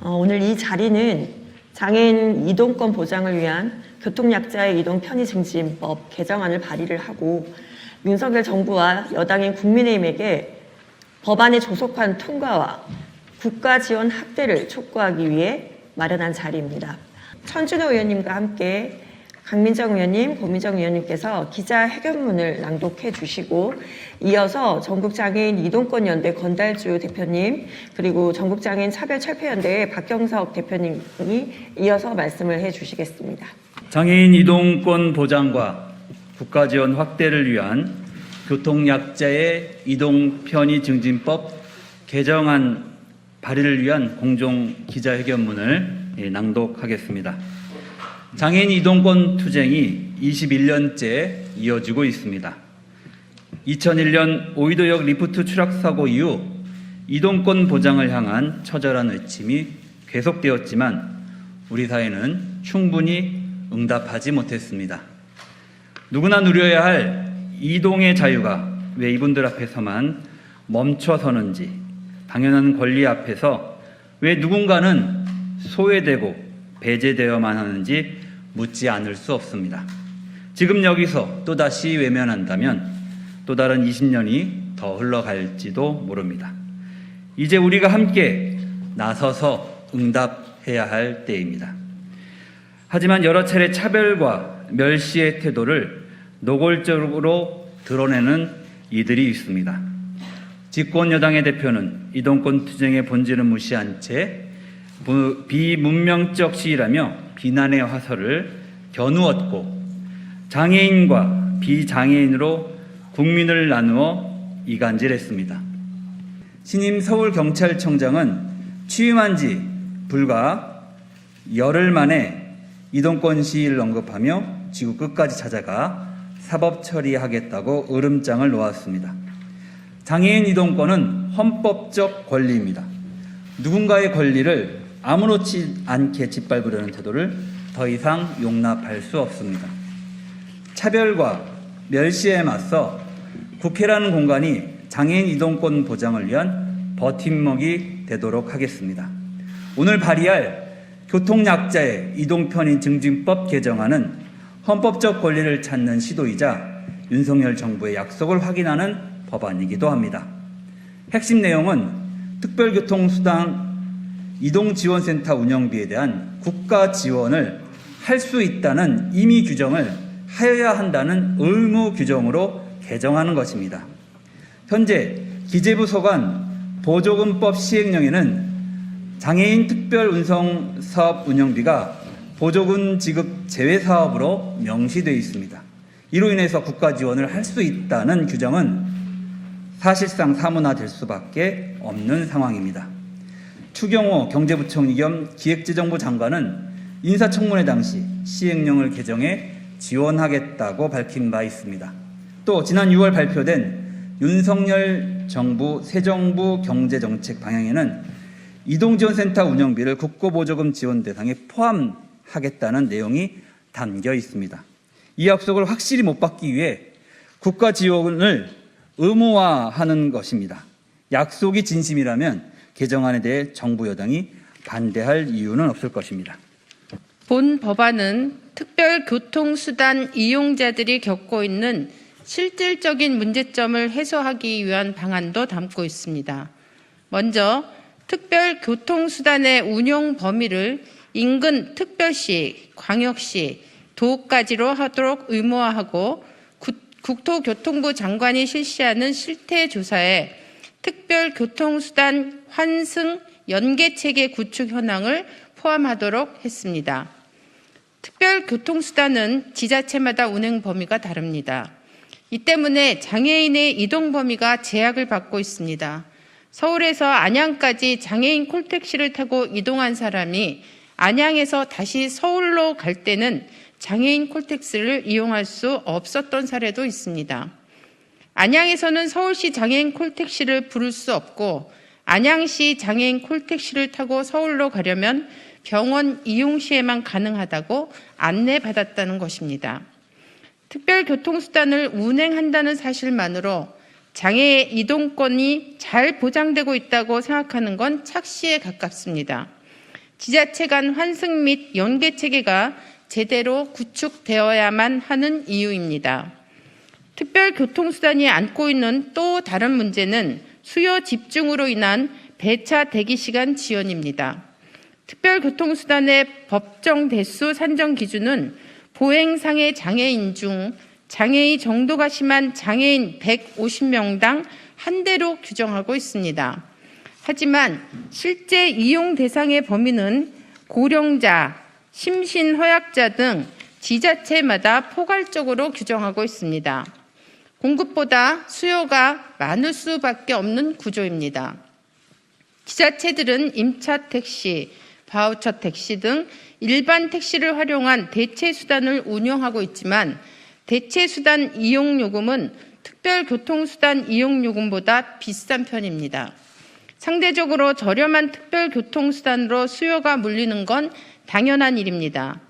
오늘 이 자리는 장애인 이동권 보장을 위한 교통약자의 이동 편의 증진법 개정안을 발의를 하고 윤석열 정부와 여당인 국민의힘에게 법안의 조속한 통과와 국가 지원 확대를 촉구하기 위해 마련한 자리입니다. 천준호 의원님과 함께 강민정 의원님, 고민정 의원님께서 기자회견문을 낭독해 주시고 이어서 전국장애인 이동권연대 권달주 대표님 그리고 전국장애인 차별철폐연대의 박경석 대표님이 이어서 말씀을 해 주시겠습니다. 장애인 이동권 보장과 국가 지원 확대를 위한 교통약자의 이동 편의 증진법 개정안 발의를 위한 공동 기자회견문을 낭독하겠습니다. 장애인 이동권 투쟁이 21년째 이어지고 있습니다. 2001년 오이도역 리프트 추락 사고 이후 이동권 보장을 향한 처절한 외침이 계속되었지만 우리 사회는 충분히 응답하지 못했습니다. 누구나 누려야 할 이동의 자유가 왜 이분들 앞에서만 멈춰서는지, 당연한 권리 앞에서 왜 누군가는 소외되고 배제되어만 하는지 묻지 않을 수 없습니다. 지금 여기서 또다시 외면한다면 또 다른 20년이 더 흘러갈지도 모릅니다. 이제 우리가 함께 나서서 응답해야 할 때입니다. 하지만 여러 차례 차별과 멸시의 태도를 노골적으로 드러내는 이들이 있습니다. 집권 여당의 대표는 이동권 투쟁의 본질을 무시한 채 비문명적 시위라며 비난의 화살을 겨누었고 장애인과 비장애인으로 국민을 나누어 이간질했습니다. 신임 서울경찰청장은 취임한 지 불과 열흘 만에 이동권 시위를 언급하며 지구 끝까지 찾아가 사법 처리하겠다고 으름장을 놓았습니다. 장애인 이동권은 헌법적 권리입니다. 누군가의 권리를 아무렇지 않게 짓밟으려는 태도를 더 이상 용납할 수 없습니다. 차별과 멸시에 맞서 국회라는 공간이 장애인 이동권 보장을 위한 버팀목이 되도록 하겠습니다. 오늘 발의할 교통약자의 이동편의 증진법 개정안은 헌법적 권리를 찾는 시도이자 윤석열 정부의 약속을 확인하는 법안이기도 합니다. 핵심 내용은 특별교통수단 이동지원센터 운영비에 대한 국가 지원을 할 수 있다는 임의 규정을 하여야 한다는 의무 규정으로 개정하는 것입니다. 현재 기재부 소관 보조금법 시행령에는 장애인 특별운송사업 운영비가 보조금 지급 제외 사업으로 명시되어 있습니다. 이로 인해서 국가 지원을 할 수 있다는 규정은 사실상 사문화될 수밖에 없는 상황입니다. 추경호 경제부총리 겸 기획재정부 장관은 인사청문회 당시 시행령을 개정해 지원하겠다고 밝힌 바 있습니다. 또 지난 6월 발표된 윤석열 정부 새 정부 경제정책 방향에는 이동지원센터 운영비를 국고보조금 지원 대상에 포함하겠다는 내용이 담겨 있습니다. 이 약속을 확실히 못 받기 위해 국가 지원을 의무화하는 것입니다. 약속이 진심이라면 개정안에 대해 정부 여당이 반대할 이유는 없을 것입니다. 본 법안은 특별교통수단 이용자들이 겪고 있는 실질적인 문제점을 해소하기 위한 방안도 담고 있습니다. 먼저 특별교통수단의 운용 범위를 인근 특별시, 광역시, 도까지로 하도록 의무화하고 국토교통부 장관이 실시하는 실태조사에 특별교통수단 환승 연계체계 구축 현황을 포함하도록 했습니다. 특별교통수단은 지자체마다 운행 범위가 다릅니다. 이 때문에 장애인의 이동 범위가 제약을 받고 있습니다. 서울에서 안양까지 장애인 콜택시를 타고 이동한 사람이 안양에서 다시 서울로 갈 때는 장애인 콜택시를 이용할 수 없었던 사례도 있습니다. 안양에서는 서울시 장애인 콜택시를 부를 수 없고 안양시 장애인 콜택시를 타고 서울로 가려면 병원 이용 시에만 가능하다고 안내받았다는 것입니다. 특별교통수단을 운행한다는 사실만으로 장애의 이동권이 잘 보장되고 있다고 생각하는 건 착시에 가깝습니다. 지자체 간 환승 및 연계 체계가 제대로 구축되어야만 하는 이유입니다. 특별교통수단이 안고 있는 또 다른 문제는 수요 집중으로 인한 배차 대기시간 지연입니다. 특별교통수단의 법정 대수 산정 기준은 보행상해 장애인 중 장애의 정도가 심한 장애인 150명당 한 대로 규정하고 있습니다. 하지만 실제 이용 대상의 범위는 고령자, 심신허약자 등 지자체마다 포괄적으로 규정하고 있습니다. 공급보다 수요가 많을 수밖에 없는 구조입니다. 지자체들은 임차 택시, 바우처 택시 등 일반 택시를 활용한 대체 수단을 운영하고 있지만 대체 수단 이용 요금은 특별교통수단 이용 요금보다 비싼 편입니다. 상대적으로 저렴한 특별교통수단으로 수요가 몰리는 건 당연한 일입니다.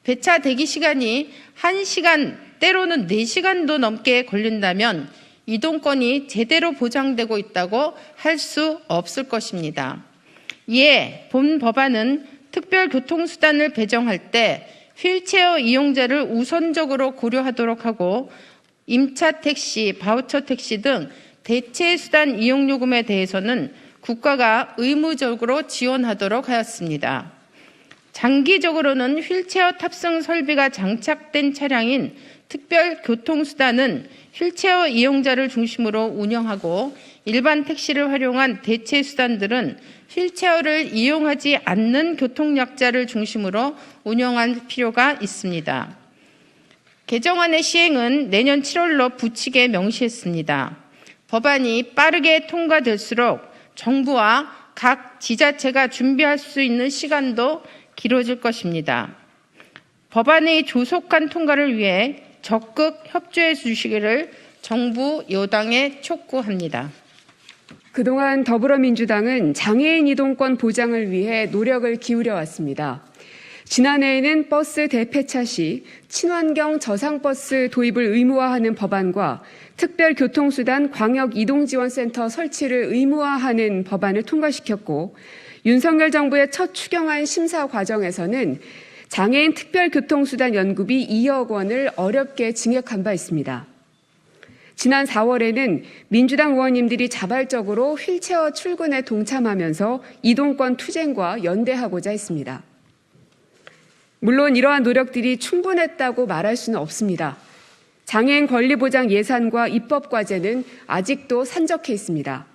배차 대기 시간이 1시간, 때로는 4시간도 넘게 걸린다면 이동권이 제대로 보장되고 있다고 할 수 없을 것입니다. 이에 본 법안은 특별교통수단을 배정할 때 휠체어 이용자를 우선적으로 고려하도록 하고 임차 택시, 바우처 택시 등 대체 수단 이용 요금에 대해서는 국가가 의무적으로 지원하도록 하였습니다. 장기적으로는 휠체어 탑승 설비가 장착된 차량인 특별교통수단은 휠체어 이용자를 중심으로 운영하고 일반 택시를 활용한 대체 수단들은 휠체어를 이용하지 않는 교통약자를 중심으로 운영할 필요가 있습니다. 개정안의 시행은 내년 7월로 부칙에 명시했습니다. 법안이 빠르게 통과될수록 정부와 각 지자체가 준비할 수 있는 시간도 길어질 것입니다. 법안의 조속한 통과를 위해 적극 협조해 주시기를 정부 여당에 촉구합니다. 그동안 더불어민주당은 장애인 이동권 보장을 위해 노력을 기울여 왔습니다. 지난해에는 버스 대폐차 시 친환경 저상버스 도입을 의무화하는 법안과 특별교통수단 광역이동지원센터 설치를 의무화하는 법안을 통과시켰고 윤석열 정부의 첫 추경안 심사 과정에서는 장애인 특별교통수단 연구비 2억 원을 어렵게 증액한 바 있습니다. 지난 4월에는 민주당 의원님들이 자발적으로 휠체어 출근에 동참하면서 이동권 투쟁과 연대하고자 했습니다. 물론 이러한 노력들이 충분했다고 말할 수는 없습니다. 장애인 권리 보장 예산과 입법 과제는 아직도 산적해 있습니다.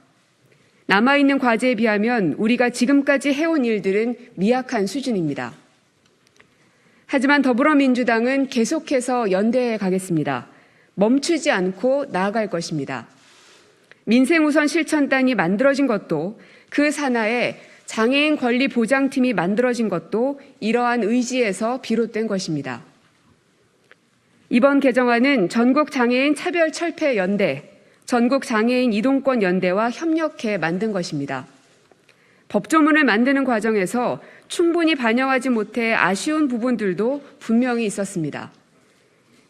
남아있는 과제에 비하면 우리가 지금까지 해온 일들은 미약한 수준입니다. 하지만 더불어민주당은 계속해서 연대해 가겠습니다. 멈추지 않고 나아갈 것입니다. 민생우선 실천단이 만들어진 것도 그 산하에 장애인 권리 보장팀이 만들어진 것도 이러한 의지에서 비롯된 것입니다. 이번 개정안은 전국장애인 차별철폐연대, 전국장애인 이동권 연대와 협력해 만든 것입니다. 법조문을 만드는 과정에서 충분히 반영하지 못해 아쉬운 부분들도 분명히 있었습니다.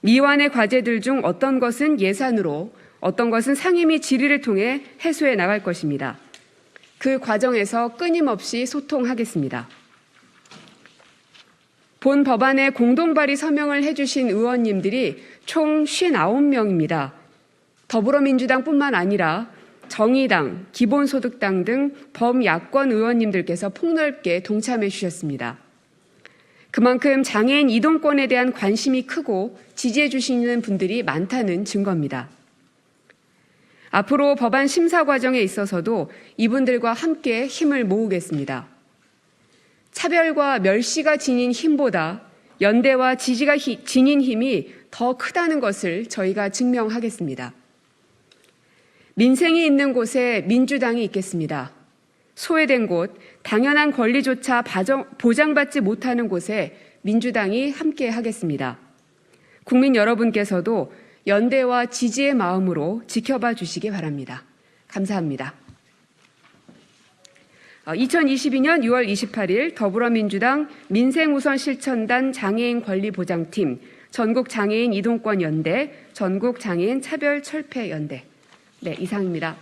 미완의 과제들 중 어떤 것은 예산으로, 어떤 것은 상임위 질의를 통해 해소해 나갈 것입니다. 그 과정에서 끊임없이 소통하겠습니다. 본 법안에 공동 발의 서명을 해주신 의원님들이 총 59명입니다. 더불어민주당뿐만 아니라 정의당, 기본소득당 등 범야권 의원님들께서 폭넓게 동참해 주셨습니다. 그만큼 장애인 이동권에 대한 관심이 크고 지지해 주시는 분들이 많다는 증거입니다. 앞으로 법안 심사 과정에 있어서도 이분들과 함께 힘을 모으겠습니다. 차별과 멸시가 지닌 힘보다 연대와 지지가 지닌 힘이 더 크다는 것을 저희가 증명하겠습니다. 민생이 있는 곳에 민주당이 있겠습니다. 소외된 곳, 당연한 권리조차 보장받지 못하는 곳에 민주당이 함께 하겠습니다. 국민 여러분께서도 연대와 지지의 마음으로 지켜봐 주시기 바랍니다. 감사합니다. 2022년 6월 28일 더불어민주당 민생우선 실천단 장애인 권리보장팀, 전국장애인 이동권연대, 전국장애인 차별철폐연대. 네, 이상입니다.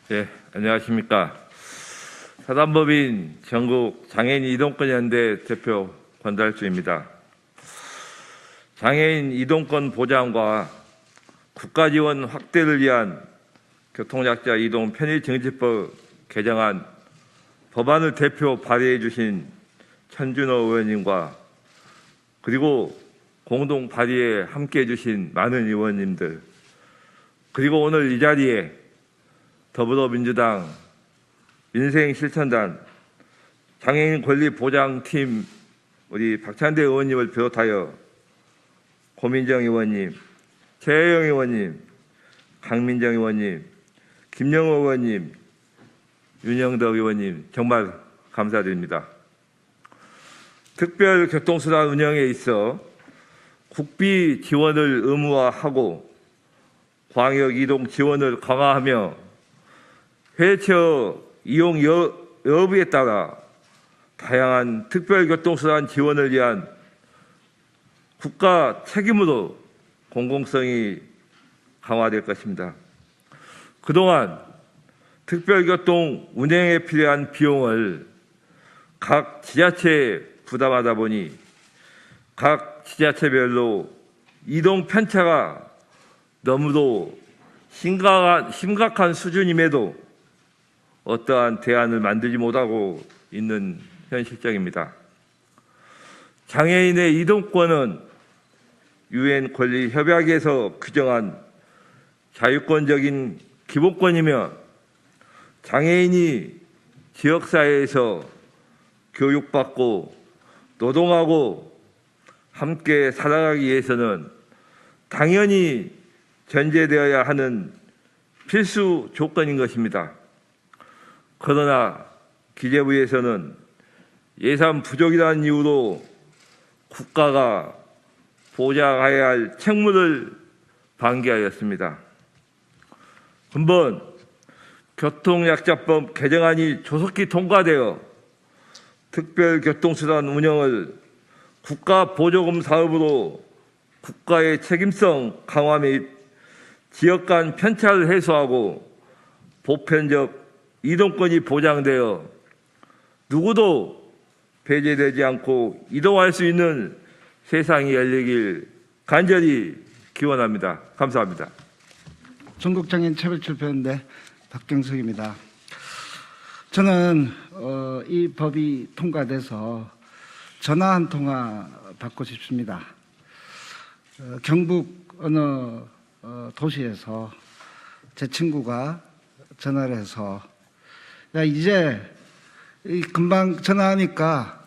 네, 안녕하십니까. 사단법인 전국 장애인 이동권연대 대표 권달수입니다. 장애인 이동권 보장과 국가지원 확대를 위한 교통약자 이동 편의증진법 개정안 법안을 대표 발의해 주신 천준호 의원님과 그리고 공동 발의에 함께해 주신 많은 의원님들, 그리고 오늘 이 자리에 더불어민주당 민생실천단 장애인 권리보장팀 우리 박찬대 의원님을 비롯하여 고민정 의원님, 최혜영 의원님, 강민정 의원님, 김영호 의원님, 윤영덕 의원님 정말 감사드립니다. 특별교통수단 운영에 있어 국비 지원을 의무화하고 광역 이동 지원을 강화하며 휠체어 이용 여부에 따라 다양한 특별교통수단 지원을 위한 국가 책임으로 공공성이 강화될 것입니다. 그동안 특별교통 운행에 필요한 비용을 각 지자체에 부담하다 보니 각 지자체별로 이동 편차가 너무도 심각한 수준임에도 어떠한 대안을 만들지 못하고 있는 현 실정입니다. 장애인의 이동권은 유엔 권리 협약에서 규정한 자유권적인 기본권이며 장애인이 지역사회에서 교육받고 노동하고 함께 살아가기 위해서는 당연히 전제되어야 하는 필수 조건인 것입니다. 그러나 기재부에서는 예산 부족이라는 이유로 국가가 보장해야 할 책무를 방기하였습니다. 한번 교통약자법 개정안이 조속히 통과되어 특별교통수단 운영을 국가보조금 사업으로 국가의 책임성 강화 및 지역 간 편차를 해소하고 보편적 이동권이 보장되어 누구도 배제되지 않고 이동할 수 있는 세상이 열리길 간절히 기원합니다. 감사합니다. 전국장애인 차별철폐연대 박경석입니다. 저는 이 법이 통과돼서 전화 한 통화 받고 싶습니다. 경북 어느 도시에서 제 친구가 전화를 해서 야 이제 금방 전화하니까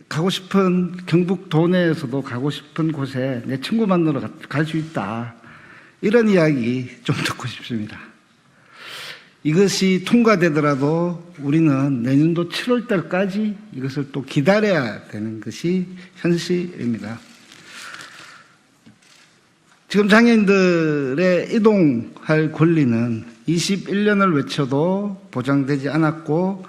가고 싶은 경북 도내에서도 가고 싶은 곳에 내 친구 만나러 갈 수 있다. 이런 이야기 좀 듣고 싶습니다. 이것이 통과되더라도 우리는 내년도 7월 달까지 이것을 또 기다려야 되는 것이 현실입니다. 지금 장애인들의 이동할 권리는 21년을 외쳐도 보장되지 않았고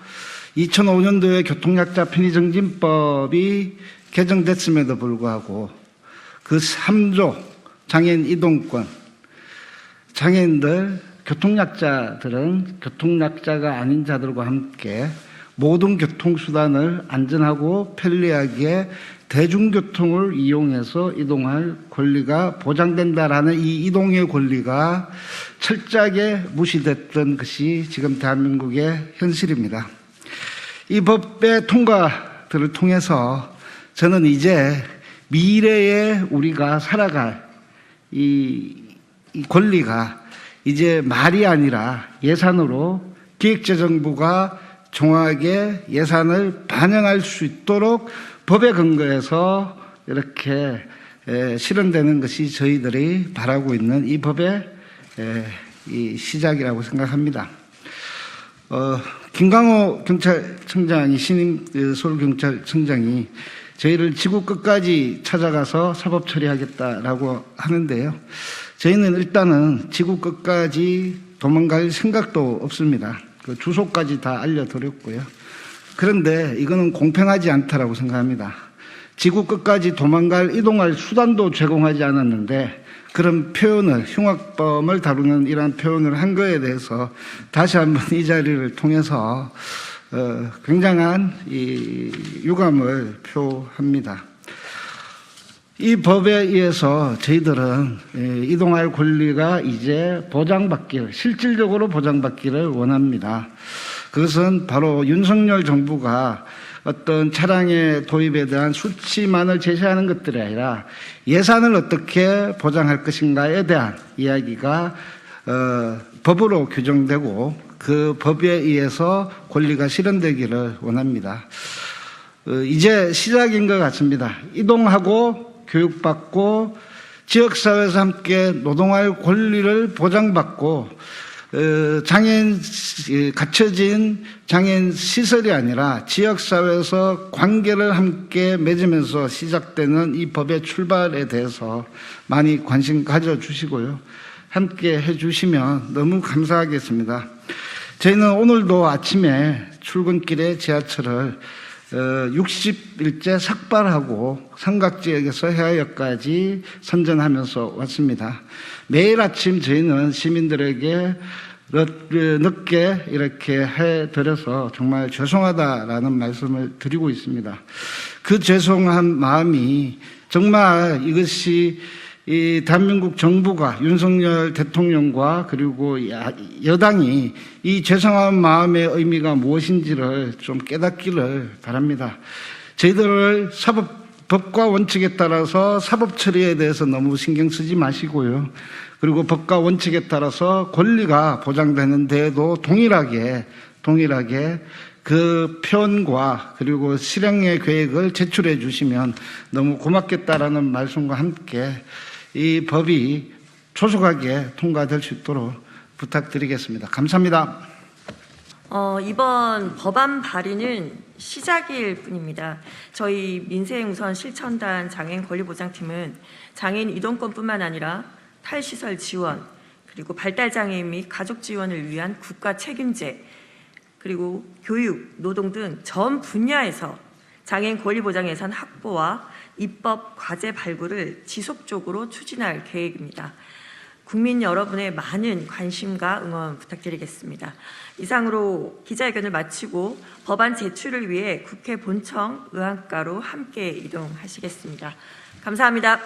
2005년도에 교통약자 편의증진법이 개정됐음에도 불구하고 그 3조 장애인 이동권, 장애인들, 교통약자들은 교통약자가 아닌 자들과 함께 모든 교통수단을 안전하고 편리하게 대중교통을 이용해서 이동할 권리가 보장된다라는 이 이동의 권리가 철저하게 무시됐던 것이 지금 대한민국의 현실입니다. 이 법의 통과들을 통해서 저는 이제 미래에 우리가 살아갈 이 권리가 이제 말이 아니라 예산으로 기획재정부가 정확하게 예산을 반영할 수 있도록 법에 근거해서 이렇게 실현되는 것이 저희들이 바라고 있는 이 법의 이 시작이라고 생각합니다. 김강호 경찰청장이 신임 서울경찰청장이 저희를 지구 끝까지 찾아가서 사법 처리하겠다라고 하는데요. 저희는 일단은 지구 끝까지 도망갈 생각도 없습니다. 그 주소까지 다 알려드렸고요. 그런데 이거는 공평하지 않다라고 생각합니다. 지구 끝까지 도망갈 이동할 수단도 제공하지 않았는데 그런 표현을 흉악범을 다루는 이러한 표현을 한 거에 대해서 다시 한번 이 자리를 통해서 굉장한 이 유감을 표합니다. 이 법에 의해서 저희들은 이동할 권리가 이제 보장받기를, 실질적으로 보장받기를 원합니다. 그것은 바로 윤석열 정부가 어떤 차량의 도입에 대한 수치만을 제시하는 것들이 아니라 예산을 어떻게 보장할 것인가에 대한 이야기가 법으로 규정되고 그 법에 의해서 권리가 실현되기를 원합니다. 이제 시작인 것 같습니다. 이동하고 교육받고 지역사회에서 함께 노동할 권리를 보장받고 장애인, 갖춰진 장애인 시설이 아니라 지역사회에서 관계를 함께 맺으면서 시작되는 이 법의 출발에 대해서 많이 관심 가져주시고요. 함께 해주시면 너무 감사하겠습니다. 저희는 오늘도 아침에 출근길에 지하철을 60일째 삭발하고 삼각지역에서 해화역까지 선전하면서 왔습니다. 매일 아침 저희는 시민들에게 늦게 이렇게 해드려서 정말 죄송하다라는 말씀을 드리고 있습니다. 그 죄송한 마음이 정말 이것이 이 대한민국 정부가 윤석열 대통령과 그리고 여당이 이 죄송한 마음의 의미가 무엇인지를 좀 깨닫기를 바랍니다. 저희들을 법과 원칙에 따라서 사법 처리에 대해서 너무 신경 쓰지 마시고요. 그리고 법과 원칙에 따라서 권리가 보장되는 데에도 동일하게 그 표현과 그리고 실행의 계획을 제출해 주시면 너무 고맙겠다라는 말씀과 함께 이 법이 조속하게 통과될 수 있도록 부탁드리겠습니다. 감사합니다. 이번 법안 발의는 시작일 뿐입니다. 저희 민생우선 실천단 장애인 권리보장팀은 장애인 이동권뿐만 아니라 탈시설 지원, 그리고 발달장애인 및 가족 지원을 위한 국가 책임제, 그리고 교육, 노동 등 전 분야에서 장애인 권리보장 예산 확보와 입법 과제 발굴을 지속적으로 추진할 계획입니다. 국민 여러분의 많은 관심과 응원 부탁드리겠습니다. 이상으로 기자회견을 마치고 법안 제출을 위해 국회 본청 의안가로 함께 이동하시겠습니다. 감사합니다.